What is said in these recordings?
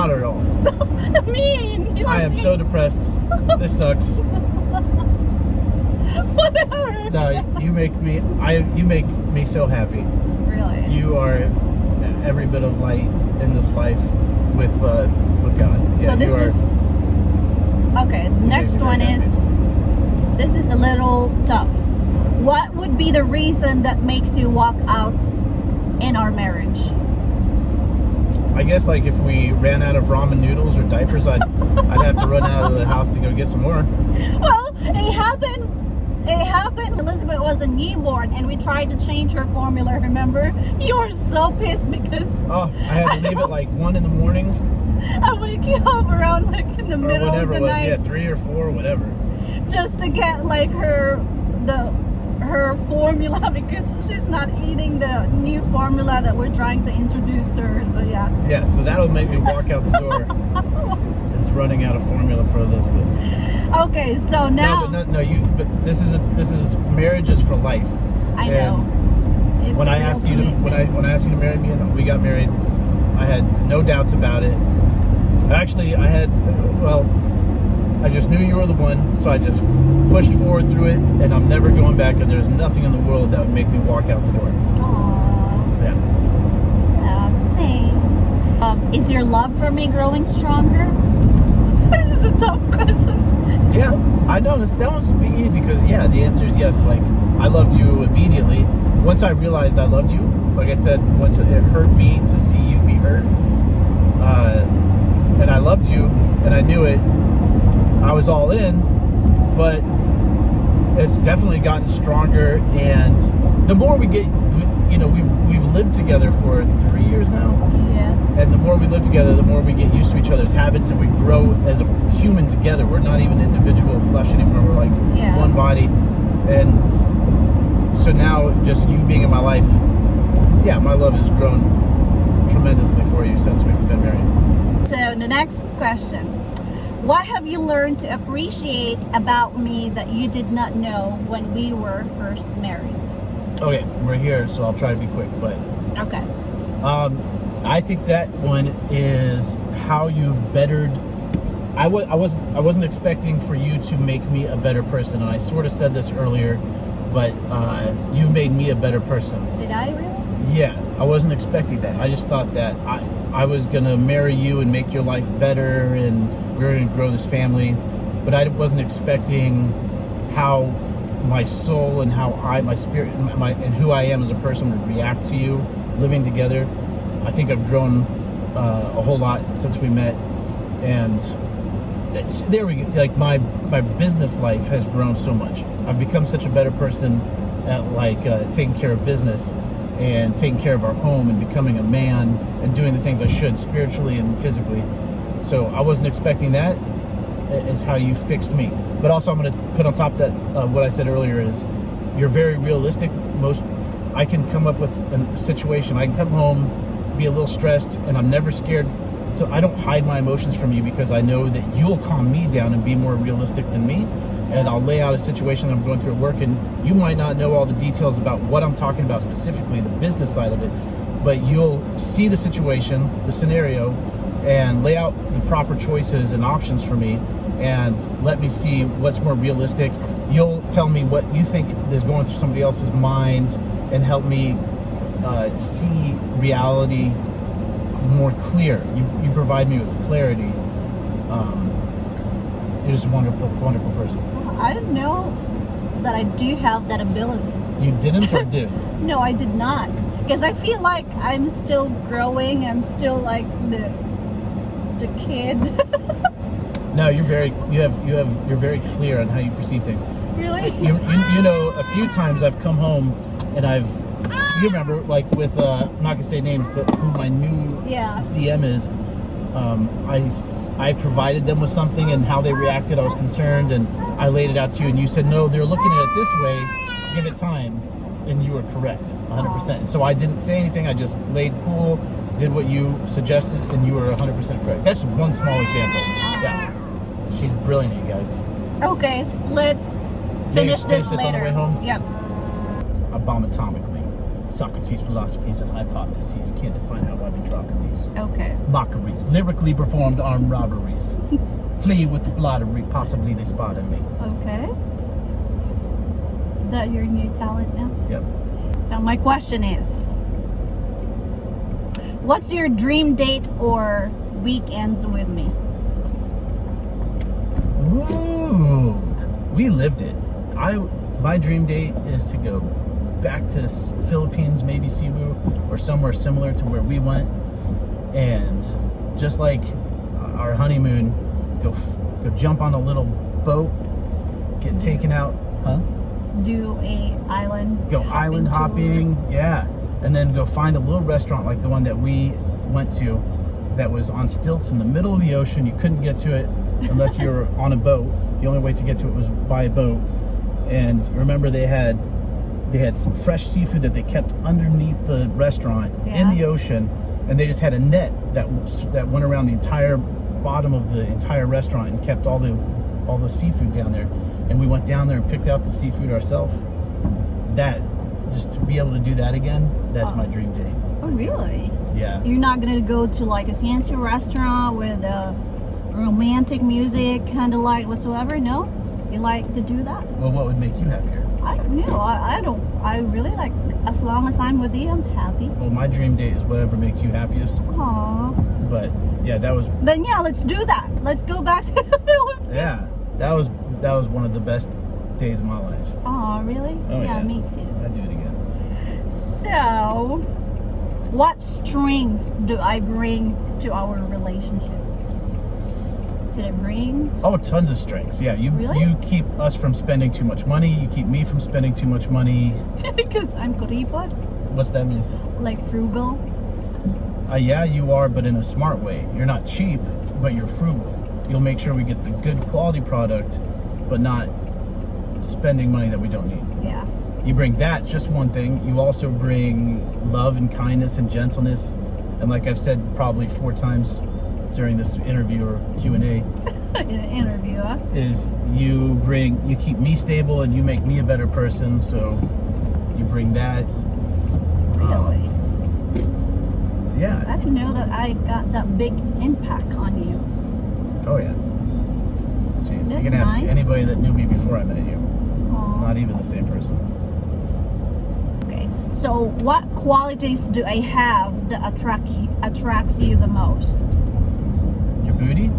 Not at all. Mean. I am so depressed. This sucks. Whatever. No, you make me so happy. Really? You are every bit of light in this life with God. Yeah, so this is okay. The next one is, this is a little tough. What would be the reason that makes you walk out in our marriage? I guess like if we ran out of ramen noodles or diapers, I'd have to run out of the house to go get some more. Well, it happened. Elizabeth was a newborn, and we tried to change her formula. Remember? You were so pissed because I had to leave at like 1 a.m. I wake you up around like in the middle of the night. Yeah, 3 or 4, whatever. Just to get like her formula because she's not eating the new formula that we're trying to introduce to her. So yeah. Yeah, so that'll make me walk out the door. Is running out of formula for Elizabeth. Okay, so now. But this is marriage is for life. I know. When I asked you to marry me, and we got married, I had no doubts about it. Actually, I just knew you were the one, so I just pushed forward through it, and I'm never going back. And there's nothing in the world that would make me walk out the door. Aww. Yeah. Thanks. Is your love for me growing stronger? This is a tough question. Yeah, I know that one's be easy because the answer is yes. Like I loved you immediately. Once I realized I loved you, like I said, once it hurt me to see you be hurt, and I loved you, and I knew it. I was all in, but it's definitely gotten stronger. And the more we get, we've lived together for 3 years now. Yeah. And the more we live together, the more we get used to each other's habits, and we grow as a human together. We're not even individual flesh anymore. We're like one body. And so now, just you being in my life, my love has grown tremendously for you since we've been married. So the next question. What have you learned to appreciate about me that you did not know when we were first married? Okay, we're here, so I'll try to be quick, but... Okay. I think that one is how you've bettered... I wasn't expecting for you to make me a better person, and I sort of said this earlier, but you've made me a better person. Did I really? Yeah, I wasn't expecting that. I just thought that I was going to marry you and make your life better, and we were going to grow this family, but I wasn't expecting how my soul and how my spirit and who I am as a person would react to you living together. I think I've grown a whole lot since we met, and there we go. Like my business life has grown so much. I've become such a better person at taking care of business and taking care of our home and becoming a man and doing the things I should spiritually and physically. So I wasn't expecting that. Is how you fixed me. But also I'm going to put on top of that what I said earlier is you're very realistic. I can come up with a situation. I can come home, be a little stressed, and I'm never scared. So I don't hide my emotions from you because I know that you'll calm me down and be more realistic than me. And I'll lay out a situation that I'm going through at work, and you might not know all the details about what I'm talking about specifically, the business side of it, but you'll see the situation, the scenario, and lay out the proper choices and options for me and let me see what's more realistic. You'll tell me what you think is going through somebody else's mind and help me see reality more clear. You provide me with clarity. You're just a wonderful person. I didn't know that I do have that ability. You didn't or did? No, I did not. Because I feel like I'm still growing. I'm still like the kid. No, you're very very clear on how you perceive things. Really? You know, a few times I've come home and you remember, like with I'm not gonna say names, but who my new DM is. I provided them with something, and how they reacted, I was concerned, and I laid it out to you, and you said, no, they're looking at it this way, give it time, and you were correct, 100%. And so I didn't say anything, I just laid cool, did what you suggested, and you were 100% correct. That's one small example. Yeah. She's brilliant, you guys. Okay, let's finish this later. On the way home? Yep. Abomatomically. Socrates' philosophies and hypotheses can't define how I be robberies. Okay. Mockeries. Lyrically performed armed robberies. Flee with the blottery. Possibly they spotted me. Okay. Is that your new talent now? Yep. So my question is, what's your dream date or weekends with me? Ooh, we lived it. My dream date is to go back to Philippines, maybe Cebu, or somewhere similar to where we went, and just like our honeymoon, go jump on a little boat, get taken out, Do a island. go island hopping, yeah, and then go find a little restaurant like the one that we went to, that was on stilts in the middle of the ocean. You couldn't get to it unless you were on a boat. The only way to get to it was by a boat. And remember, they had some fresh seafood that they kept underneath the restaurant in the ocean, and they just had a net that went around the entire bottom of the entire restaurant and kept all the seafood down there. And we went down there and picked out the seafood ourselves. That, just to be able to do that again, that's my dream date. Oh, really? Yeah. You're not gonna go to like a fancy restaurant with romantic music, candlelight, whatsoever? No? You like to do that? Well, what would make you happier? I don't know. I don't. I really like, as long as I'm with you, I'm happy. Well, my dream date is whatever makes you happiest. Aww. But yeah, that was. Then yeah, let's do that. Let's go back to the Philippines. Yeah, that was one of the best days of my life. Oh, really? Oh, yeah. Me too. I'd do it again. So, what strengths do I bring to our relationship? Did I bring? Oh, tons of strengths. Yeah, you keep us from spending too much money. You keep me from spending too much money. Because I'm kuripot? What's that mean? Like frugal? Yeah, you are, but in a smart way. You're not cheap, but you're frugal. You'll make sure we get the good quality product, but not spending money that we don't need. Yeah. You bring that, just one thing. You also bring love and kindness and gentleness. And like I've said probably 4 times during this interview or Q&A, In an interview, huh? is you keep me stable and you make me a better person. So you bring that. Really? Yeah. I didn't know that I got that big impact on you. Oh yeah. Jeez, That's you can ask nice. anybody that knew me before I met you. Aw. Not even the same person. Okay. So, what qualities do I have that attracts you the most? Your booty?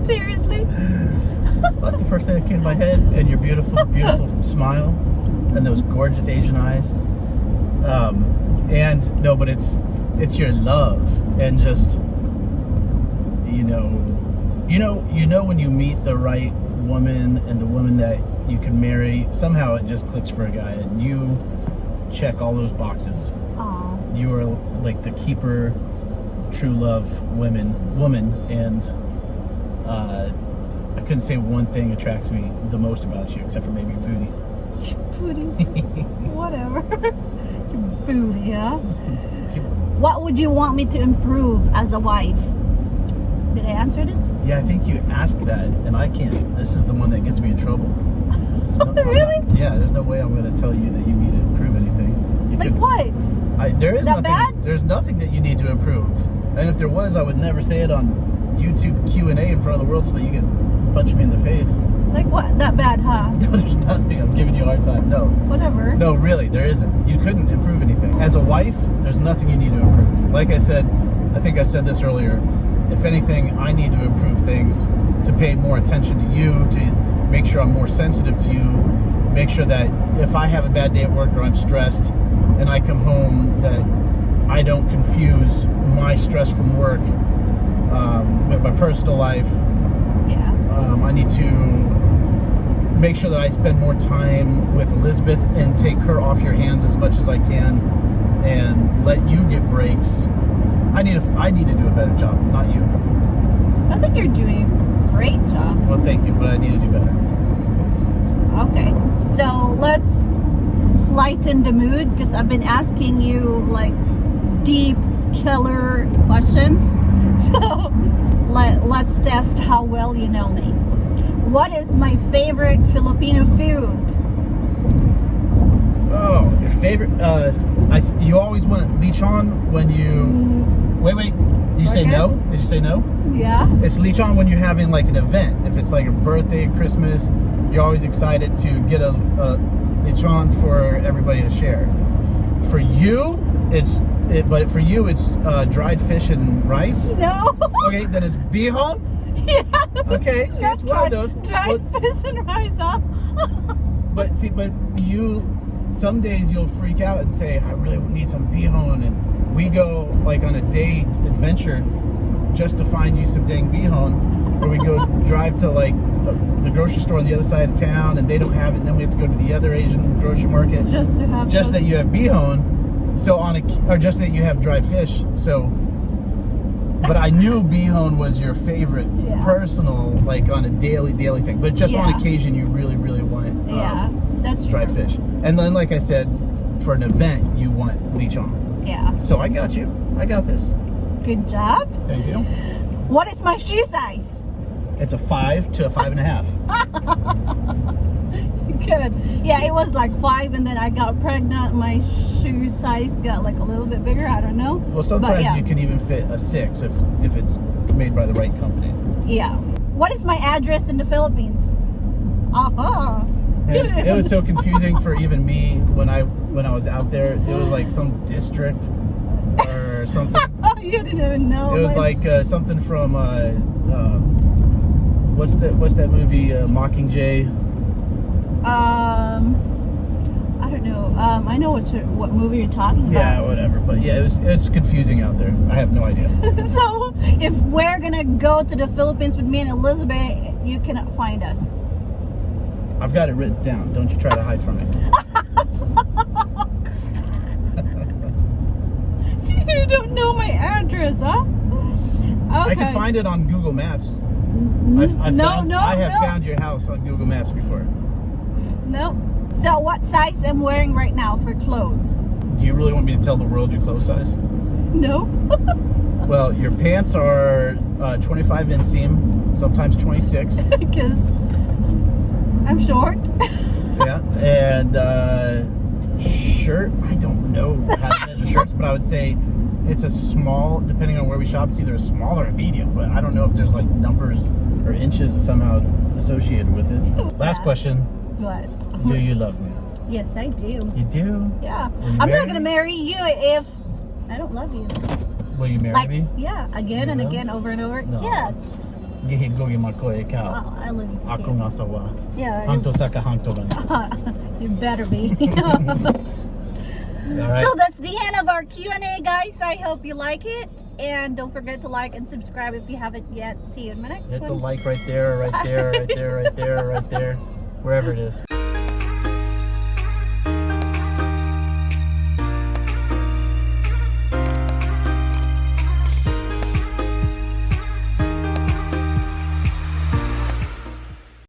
Seriously? That's the first thing that came to my head. And your beautiful, beautiful smile, and those gorgeous Asian eyes. And no, but it's your love, and just you know when you meet the right woman and the woman that you can marry, somehow it just clicks for a guy, and you check all those boxes. Aw. You are like the keeper, true love woman, and I couldn't say one thing attracts me the most about you, except for maybe your booty. Booty. Whatever. Booty, huh? What would you want me to improve as a wife? Did I answer this? Yeah, I think you asked that, and I can't. This is the one that gets me in trouble. Really? Yeah, there's no way I'm going to tell you that you need to improve anything. What? There is Is that nothing. bad? There's nothing that you need to improve. And if there was, I would never say it on YouTube Q&A in front of the world so that you can punch me in the face. Like what? That bad, huh? No, there's nothing. I'm giving you a hard time. No. Whatever. No, really, there isn't. You couldn't improve anything. As a wife, there's nothing you need to improve. Like I said, I think I said this earlier, if anything, I need to improve things, to pay more attention to you, to make sure I'm more sensitive to you, make sure that if I have a bad day at work or I'm stressed and I come home, that I don't confuse my stress from work with my personal life. Yeah. I need to make sure that I spend more time with Elizabeth and take her off your hands as much as I can, and let you get breaks. I need to do a better job, not you. I think you're doing a great job. Well, thank you, but I need to do better. Okay. So let's lighten the mood, because I've been asking you like deep killer questions. So let's test how well you know me. What is my favorite Filipino food? Oh, your favorite? I You always want lechon when you. Wait. Did you say no? Did you say no? Yeah. It's lechon when you're having like an event. If it's like a birthday, Christmas, you're always excited to get a lechon for everybody to share. For you, it's dried fish and rice. No. Okay, then it's bihon. Yeah. Okay, see, it's one of those. Dried fish and rice, huh? But you, some days you'll freak out and say, I really need some bihon, and we go like on a day adventure just to find you some dang bihon, or we go drive to like the grocery store on the other side of town and they don't have it, and then we have to go to the other Asian grocery market Just to have. that you have bihon, so or just that you have dried fish. So, but I knew bihon was your favorite personal, like on a daily thing. But just on occasion, you really want that's dried true. fish. And then, like I said, for an event, you want lechon. Yeah. So I got you. I got this. Good job. Thank you. What is my shoe size? It's a 5 to a 5.5. Good. Yeah, it was like 5, and then I got pregnant. My shoe size got like a little bit bigger. I don't know. Well, sometimes you can even fit a 6 if it's made by the right company. Yeah. What is my address in the Philippines? Aha. And it was so confusing for even me when I was out there. It was like some district or something. You didn't even know. It was like something from what's that movie Mockingjay? I don't know. I know what movie you're talking about. Yeah, whatever. But yeah, it's confusing out there. I have no idea. So if we're gonna go to the Philippines with me and Elizabeth, you cannot find us. I've got it written down. Don't you try to hide from me. You don't know my address, huh? Okay. I can find it on Google Maps. I have found your house on Google Maps before. No. So what size I'm wearing right now for clothes? Do you really want me to tell the world your clothes size? No. Well, your pants are 25 inseam, sometimes 26. Because I'm short. Yeah, and shirt, I don't know how to measure shirts, but I would say it's a small, depending on where we shop, it's either a small or a medium, but I don't know if there's like numbers or inches somehow associated with it. Last question. What? Do you love me? Yes, I do. You do? Yeah. Will you I'm marry not gonna me? marry you if I don't love you. Will you marry Like, me? yeah, again You and will? again, over and over. No. Yes. Gihigogi makoy ikaw. Oh, I love you Ako too. nga sawa. Yeah. Hangto sa kahangto man. You better be. All right. So that's the end of our Q&A, guys. I hope you like it. And don't forget to like and subscribe if you haven't yet. See you in my next Hit one. the like right there, right there, right there, right there, right there, wherever it is.